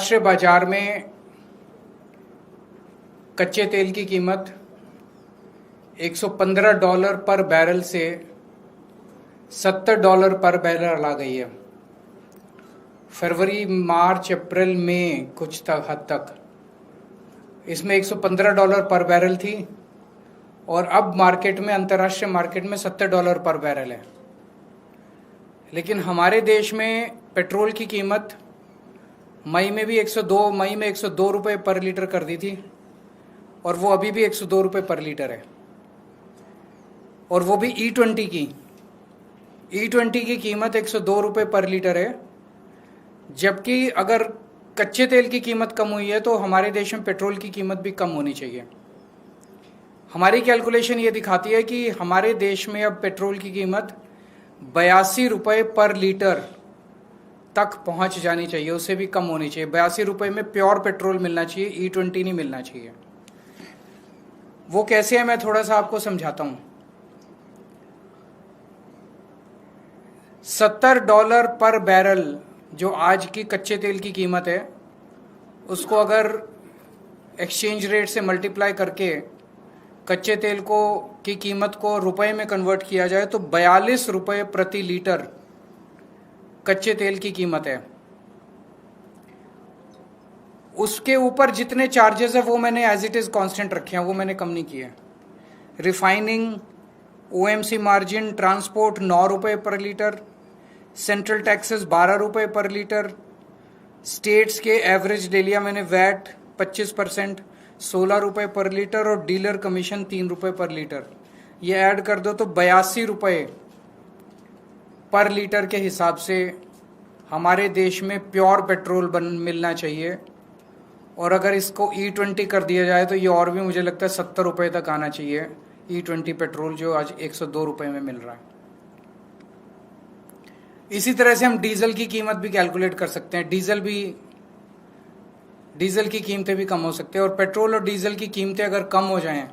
अंतर्राष्ट्रीय बाजार में कच्चे तेल की कीमत $115 पर बैरल से $70 पर बैरल आ गई है। फरवरी, मार्च, अप्रैल, मई कुछ हद तक इसमें $115 पर बैरल थी और अब मार्केट में, अंतर्राष्ट्रीय मार्केट में $70 पर बैरल है। लेकिन हमारे देश में पेट्रोल की कीमत मई में 102 रुपये पर लीटर कर दी थी और वो अभी भी 102 रुपये पर लीटर है, और वो भी E20 की कीमत 102 रुपये पर लीटर है। जबकि अगर कच्चे तेल की कीमत कम हुई है तो हमारे देश में पेट्रोल की कीमत भी कम होनी चाहिए। हमारी कैलकुलेशन ये दिखाती है कि हमारे देश में अब पेट्रोल की कीमत 82 रुपये पर लीटर तक पहुंच जानी चाहिए, उससे भी कम होनी चाहिए। 82 रुपये में प्योर पेट्रोल मिलना चाहिए, E20 नहीं मिलना चाहिए। वो कैसे है, मैं थोड़ा सा आपको समझाता हूं। $70 पर बैरल जो आज की कच्चे तेल की कीमत है, उसको अगर एक्सचेंज रेट से मल्टीप्लाई करके कच्चे तेल की कीमत को रुपए में कन्वर्ट किया जाए तो 42 रुपये प्रति लीटर कच्चे तेल की कीमत है। उसके ऊपर जितने चार्जेस है वो मैंने एज इट इज कांस्टेंट रखे हैं, वो मैंने कम नहीं किए। रिफाइनिंग, OMC मार्जिन, ट्रांसपोर्ट 9 रुपये पर लीटर, सेंट्रल टैक्सेस 12 रुपये पर लीटर, स्टेट्स के एवरेज ले लिया मैंने, वैट 25% 16 रुपये पर लीटर, और डीलर कमीशन 3 रुपये पर लीटर। ये ऐड कर दो तो 82 रुपये पर लीटर के हिसाब से हमारे देश में प्योर पेट्रोल मिलना चाहिए। और अगर इसको E20 कर दिया जाए तो ये और भी मुझे लगता है 70 रुपये तक आना चाहिए। E20 पेट्रोल जो आज 102 रुपये में मिल रहा है। इसी तरह से हम डीजल की कीमत भी कैलकुलेट कर सकते हैं। डीजल की कीमतें भी कम हो सकती है, और पेट्रोल और डीजल की कीमतें अगर कम हो जाएं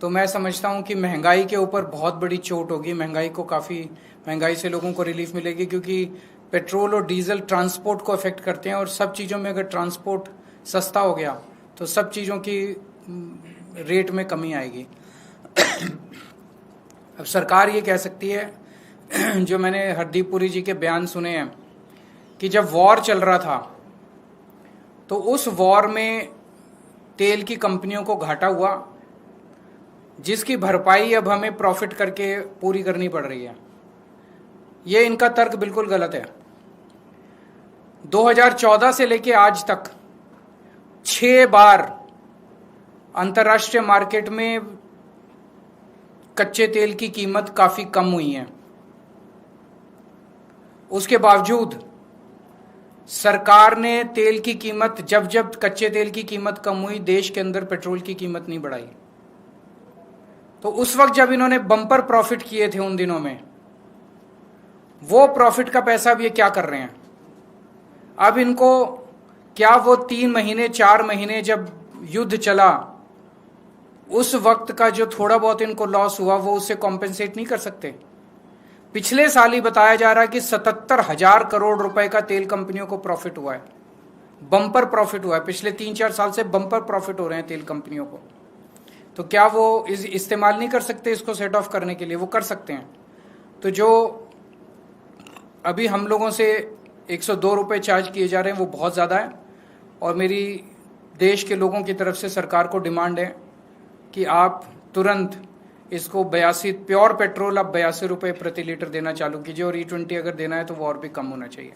तो मैं समझता हूं कि महंगाई के ऊपर बहुत बड़ी चोट होगी। महंगाई से लोगों को रिलीफ मिलेगी, क्योंकि पेट्रोल और डीजल ट्रांसपोर्ट को अफेक्ट करते हैं, और सब चीज़ों में अगर ट्रांसपोर्ट सस्ता हो गया तो सब चीज़ों की रेट में कमी आएगी। अब सरकार ये कह सकती है, जो मैंने हरदीप पुरी जी के बयान सुने हैं, कि जब वॉर चल रहा था तो उस वॉर में तेल की कंपनियों को घाटा हुआ, जिसकी भरपाई अब हमें प्रॉफिट करके पूरी करनी पड़ रही है। ये इनका तर्क बिल्कुल गलत है। 2014 से लेके आज तक 6 बार अंतर्राष्ट्रीय मार्केट में कच्चे तेल की कीमत काफी कम हुई है। उसके बावजूद सरकार ने तेल की कीमत, जब कच्चे तेल की कीमत कम हुई, देश के अंदर पेट्रोल की कीमत नहीं बढ़ाई। तो उस वक्त जब इन्होंने बम्पर प्रॉफिट किए थे उन दिनों में, वो प्रॉफिट का पैसा अब ये क्या कर रहे हैं? अब इनको क्या वो 3 महीने 4 महीने जब युद्ध चला, उस वक्त का जो थोड़ा बहुत इनको लॉस हुआ वो उससे कॉम्पेंसेट नहीं कर सकते? पिछले साल ही बताया जा रहा है कि 77,000 करोड़ रुपए का तेल कंपनियों को प्रॉफिट हुआ है, बम्पर प्रॉफिट हुआ है। पिछले 3-4 साल से बम्पर प्रॉफिट हो रहे हैं तेल कंपनियों को। तो क्या वो इस्तेमाल नहीं कर सकते इसको सेट ऑफ करने के लिए? वो कर सकते हैं। तो जो अभी हम लोगों से 102 रुपये चार्ज किए जा रहे हैं वो बहुत ज़्यादा है, और मेरी देश के लोगों की तरफ से सरकार को डिमांड है कि आप तुरंत इसको 82 प्योर पेट्रोल अब 82 रुपये प्रति लीटर देना चालू कीजिए, और E20 अगर देना है तो वो और भी कम होना चाहिए।